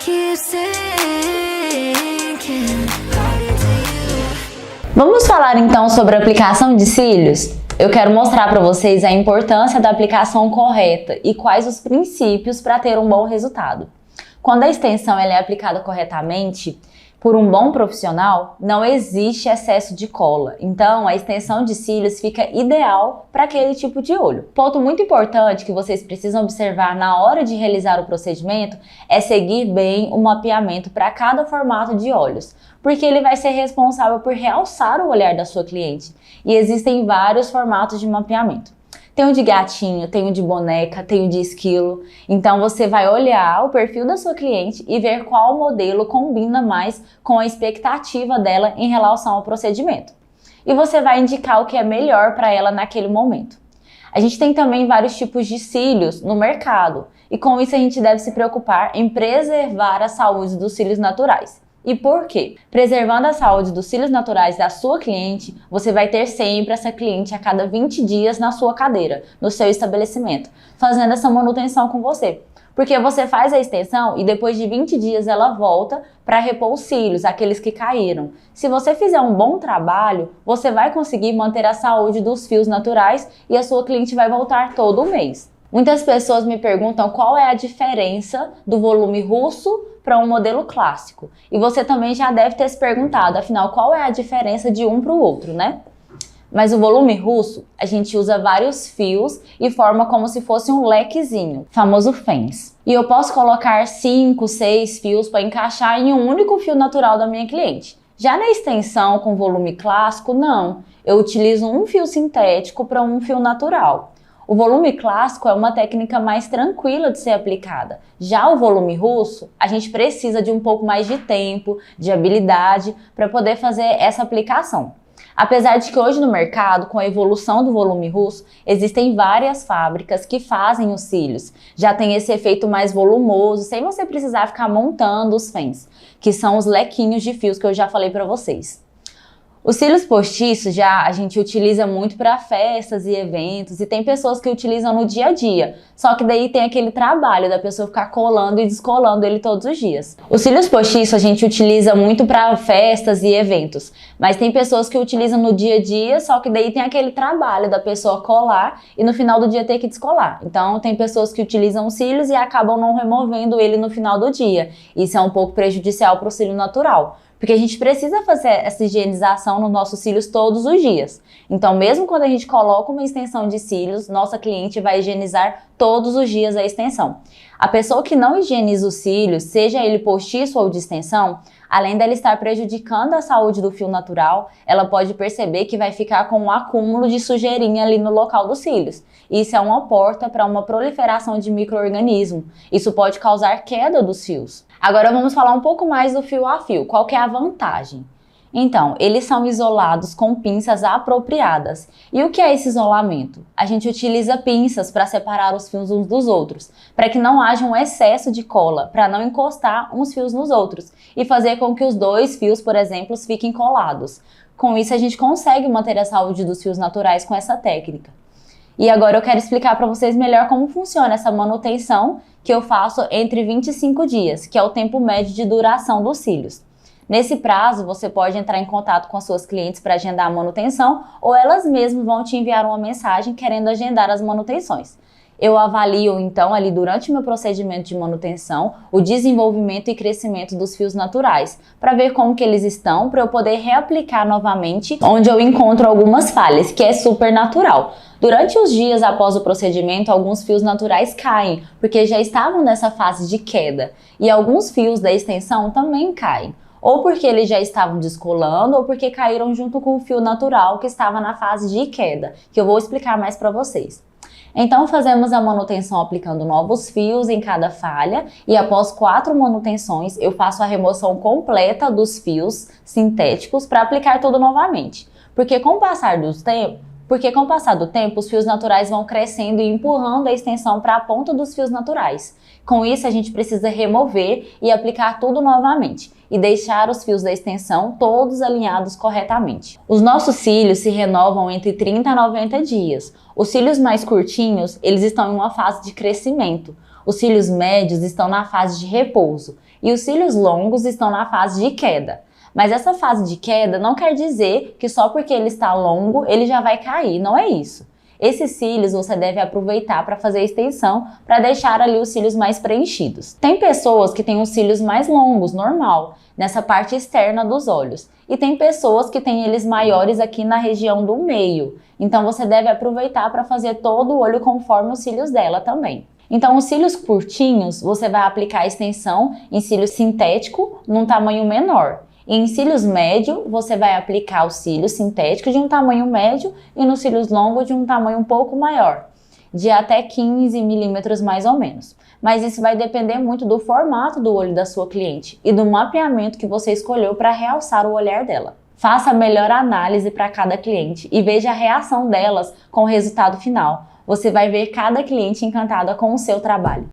keep sinking right into you. Vamos falar então sobre a aplicação de cílios? Eu quero mostrar para vocês a importância da aplicação correta e quais os princípios para ter um bom resultado. Quando a extensão ela é aplicada corretamente por um bom profissional, não existe excesso de cola. Então, a extensão de cílios fica ideal para aquele tipo de olho. Ponto muito importante que vocês precisam observar na hora de realizar o procedimento é seguir bem o mapeamento para cada formato de olhos, porque ele vai ser responsável por realçar o olhar da sua cliente. E existem vários formatos de mapeamento. Tem o de gatinho, tem o de boneca, tem o de esquilo. Então você vai olhar o perfil da sua cliente e ver qual modelo combina mais com a expectativa dela em relação ao procedimento. E você vai indicar o que é melhor para ela naquele momento. A gente tem também vários tipos de cílios no mercado e com isso a gente deve se preocupar em preservar a saúde dos cílios naturais. E por quê? Preservando a saúde dos cílios naturais da sua cliente, você vai ter sempre essa cliente a cada 20 dias na sua cadeira, no seu estabelecimento, fazendo essa manutenção com você. Porque você faz a extensão e depois de 20 dias ela volta para repor os cílios, aqueles que caíram. Se você fizer um bom trabalho, você vai conseguir manter a saúde dos fios naturais e a sua cliente vai voltar todo mês. Muitas pessoas me perguntam qual é a diferença do volume russo para um modelo clássico. E você também já deve ter se perguntado, afinal, qual é a diferença de um para o outro, né? Mas o volume russo, a gente usa vários fios e forma como se fosse um lequezinho, famoso fens. E eu posso colocar 5, 6 fios para encaixar em um único fio natural da minha cliente. Já na extensão com volume clássico, não. Eu utilizo um fio sintético para um fio natural. O volume clássico é uma técnica mais tranquila de ser aplicada. Já o volume russo, a gente precisa de um pouco mais de tempo, de habilidade para poder fazer essa aplicação. Apesar de que hoje no mercado, com a evolução do volume russo, existem várias fábricas que fazem os cílios. Já tem esse efeito mais volumoso, sem você precisar ficar montando os fens, que são os lequinhos de fios que eu já falei para vocês. Os cílios postiços já a gente utiliza muito para festas e eventos e tem pessoas que utilizam no dia a dia, só que daí tem aquele trabalho da pessoa ficar colando e descolando ele todos os dias. Os cílios postiços a gente utiliza muito para festas e eventos, mas tem pessoas que utilizam no dia a dia, só que daí tem aquele trabalho da pessoa colar e no final do dia ter que descolar. Então tem pessoas que utilizam os cílios e acabam não removendo ele no final do dia. Isso é um pouco prejudicial para o cílio natural. Porque a gente precisa fazer essa higienização nos nossos cílios todos os dias. Então, mesmo quando a gente coloca uma extensão de cílios, nossa cliente vai higienizar todos os dias a extensão. A pessoa que não higieniza os cílios, seja ele postiço ou de extensão, além dela estar prejudicando a saúde do fio natural, ela pode perceber que vai ficar com um acúmulo de sujeirinha ali no local dos cílios. Isso é uma porta para uma proliferação de micro-organismos. Isso pode causar queda dos fios. Agora vamos falar um pouco mais do fio a fio. Qual que é a vantagem? Então, eles são isolados com pinças apropriadas. E o que é esse isolamento? A gente utiliza pinças para separar os fios uns dos outros, para que não haja um excesso de cola, para não encostar uns fios nos outros e fazer com que os dois fios, por exemplo, fiquem colados. Com isso, a gente consegue manter a saúde dos fios naturais com essa técnica. E agora eu quero explicar para vocês melhor como funciona essa manutenção que eu faço entre 25 dias, que é o tempo médio de duração dos cílios. Nesse prazo, você pode entrar em contato com as suas clientes para agendar a manutenção ou elas mesmas vão te enviar uma mensagem querendo agendar as manutenções. Eu avalio, então, ali durante o meu procedimento de manutenção, o desenvolvimento e crescimento dos fios naturais, para ver como que eles estão, para eu poder reaplicar novamente, onde eu encontro algumas falhas, que é super natural. Durante os dias após o procedimento, alguns fios naturais caem, porque já estavam nessa fase de queda, e alguns fios da extensão também caem. Ou porque eles já estavam descolando, ou porque caíram junto com o fio natural que estava na fase de queda, que eu vou explicar mais para vocês. Então fazemos a manutenção aplicando novos fios em cada falha e após 4 manutenções eu faço a remoção completa dos fios sintéticos para aplicar tudo novamente. Porque com o passar do tempo os fios naturais vão crescendo e empurrando a extensão para a ponta dos fios naturais. Com isso a gente precisa remover e aplicar tudo novamente e deixar os fios da extensão todos alinhados corretamente. Os nossos cílios se renovam entre 30 a 90 dias. Os cílios mais curtinhos, eles estão em uma fase de crescimento, Os cílios médios estão na fase de repouso e os cílios longos estão na fase de queda. Mas essa fase de queda não quer dizer que só porque ele está longo ele já vai cair, não é isso. Esses cílios você deve aproveitar para fazer extensão, para deixar ali os cílios mais preenchidos. Tem pessoas que têm os cílios mais longos, normal, nessa parte externa dos olhos. E tem pessoas que têm eles maiores aqui na região do meio. Então você deve aproveitar para fazer todo o olho conforme os cílios dela também. Então os cílios curtinhos, você vai aplicar a extensão em cílio sintético num tamanho menor. E em cílios médio, você vai aplicar o cílio sintético de um tamanho médio e nos cílios longos de um tamanho um pouco maior, de até 15 milímetros mais ou menos. Mas isso vai depender muito do formato do olho da sua cliente e do mapeamento que você escolheu para realçar o olhar dela. Faça a melhor análise para cada cliente e veja a reação delas com o resultado final. Você vai ver cada cliente encantada com o seu trabalho.